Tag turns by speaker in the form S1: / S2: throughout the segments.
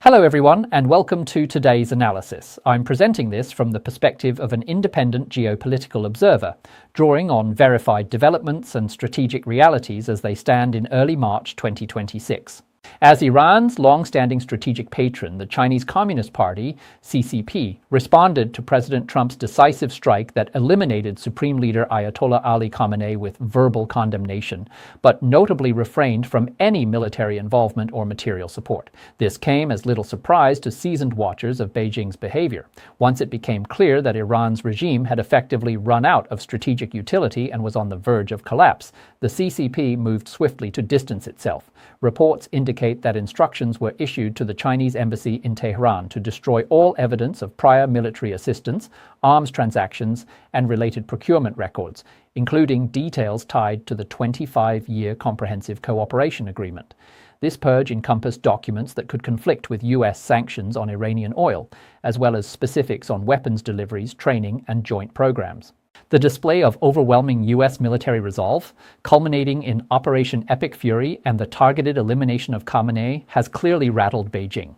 S1: Hello everyone, and welcome to today's analysis. I'm presenting this from the perspective of an independent geopolitical observer, drawing on verified developments and strategic realities as they stand in early March 2026. As Iran's long-standing strategic patron, the Chinese Communist Party, CCP, responded to President Trump's decisive strike that eliminated Supreme Leader Ayatollah Ali Khamenei with verbal condemnation, but notably refrained from any military involvement or material support. This came as little surprise to seasoned watchers of Beijing's behavior, once it became clear that Iran's regime had effectively run out of strategic utility and was on the verge of collapse. The CCP moved swiftly to distance itself. Reports indicate that instructions were issued to the Chinese embassy in Tehran to destroy all evidence of prior military assistance, arms transactions, and related procurement records, including details tied to the 25-year Comprehensive Cooperation Agreement. This purge encompassed documents that could conflict with U.S. sanctions on Iranian oil, as well as specifics on weapons deliveries, training, and joint programs. The display of overwhelming U.S. military resolve, culminating in Operation Epic Fury and the targeted elimination of Khamenei, has clearly rattled Beijing.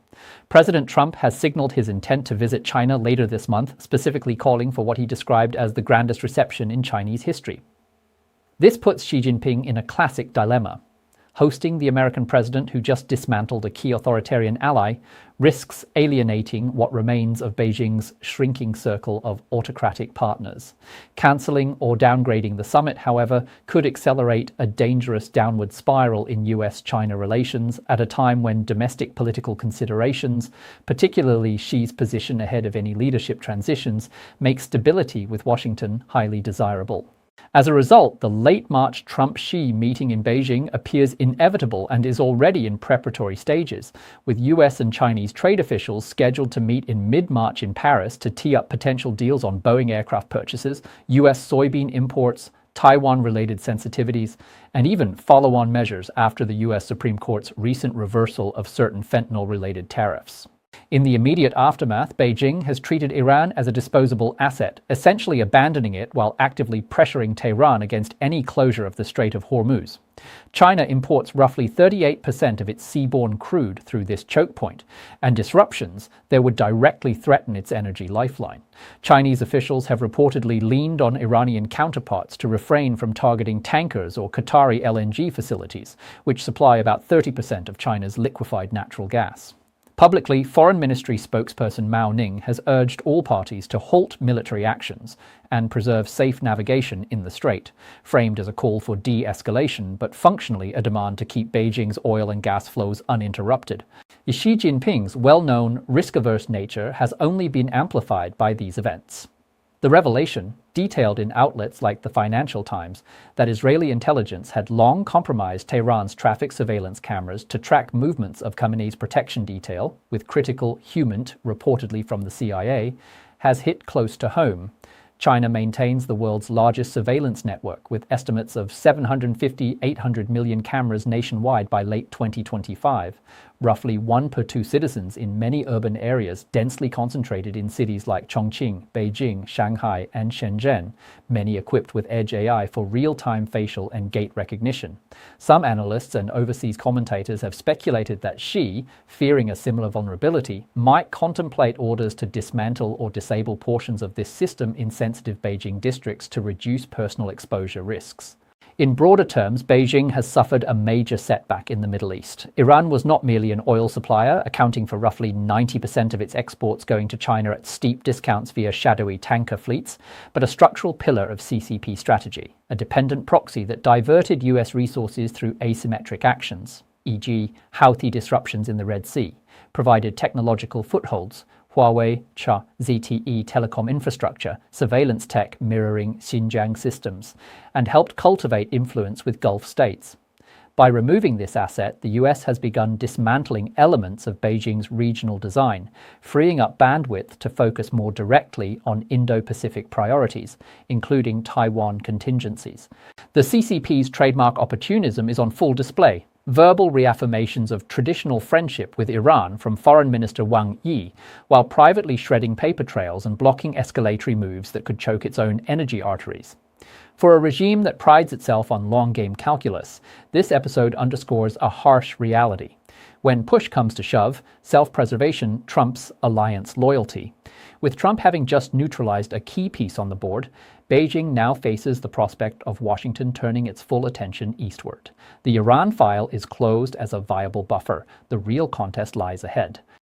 S1: President Trump has signaled his intent to visit China later this month, specifically calling for what he described as the grandest reception in Chinese history. This puts Xi Jinping in a classic dilemma. Hosting the American president who just dismantled a key authoritarian ally risks alienating what remains of Beijing's shrinking circle of autocratic partners. Cancelling or downgrading the summit, however, could accelerate a dangerous downward spiral in US-China relations at a time when domestic political considerations, particularly Xi's position ahead of any leadership transitions, make stability with Washington highly desirable. As a result, the late March Trump-Xi meeting in Beijing appears inevitable and is already in preparatory stages, with US and Chinese trade officials scheduled to meet in mid-March in Paris to tee up potential deals on Boeing aircraft purchases, US soybean imports, Taiwan-related sensitivities, and even follow-on measures after the US Supreme Court's recent reversal of certain fentanyl-related tariffs. In the immediate aftermath, Beijing has treated Iran as a disposable asset, essentially abandoning it while actively pressuring Tehran against any closure of the Strait of Hormuz. China imports roughly 38% of its seaborne crude through this choke point, and disruptions there would directly threaten its energy lifeline. Chinese officials have reportedly leaned on Iranian counterparts to refrain from targeting tankers or Qatari LNG facilities, which supply about 30% of China's liquefied natural gas. Publicly, Foreign Ministry spokesperson Mao Ning has urged all parties to halt military actions and preserve safe navigation in the strait, framed as a call for de-escalation, but functionally a demand to keep Beijing's oil and gas flows uninterrupted. Xi Jinping's well-known risk-averse nature has only been amplified by these events. The revelation, detailed in outlets like the Financial Times, that Israeli intelligence had long compromised Tehran's traffic surveillance cameras to track movements of Khamenei's protection detail, with critical HUMINT reportedly from the CIA, has hit close to home. China maintains the world's largest surveillance network, with estimates of 750-800 million cameras nationwide by late 2025, roughly 1 per 2 citizens in many urban areas densely concentrated in cities like Chongqing, Beijing, Shanghai, and Shenzhen, many equipped with edge AI for real-time facial and gait recognition. Some analysts and overseas commentators have speculated that Xi, fearing a similar vulnerability, might contemplate orders to dismantle or disable portions of this system in sensitive Beijing districts to reduce personal exposure risks. In broader terms, Beijing has suffered a major setback in the Middle East. Iran was not merely an oil supplier, accounting for roughly 90% of its exports going to China at steep discounts via shadowy tanker fleets, but a structural pillar of CCP strategy, a dependent proxy that diverted US resources through asymmetric actions, e.g. Houthi disruptions in the Red Sea, provided technological footholds, Huawei, ZTE telecom infrastructure, surveillance tech mirroring Xinjiang systems, and helped cultivate influence with Gulf states. By removing this asset, the US has begun dismantling elements of Beijing's regional design, freeing up bandwidth to focus more directly on Indo-Pacific priorities, including Taiwan contingencies. The CCP's trademark opportunism is on full display. Verbal reaffirmations of traditional friendship with Iran from Foreign Minister Wang Yi, while privately shredding paper trails and blocking escalatory moves that could choke its own energy arteries. For a regime that prides itself on long-game calculus, this episode underscores a harsh reality. When push comes to shove, self-preservation trumps alliance loyalty. With Trump having just neutralized a key piece on the board, Beijing now faces the prospect of Washington turning its full attention eastward. The Iran file is closed as a viable buffer. The real contest lies ahead.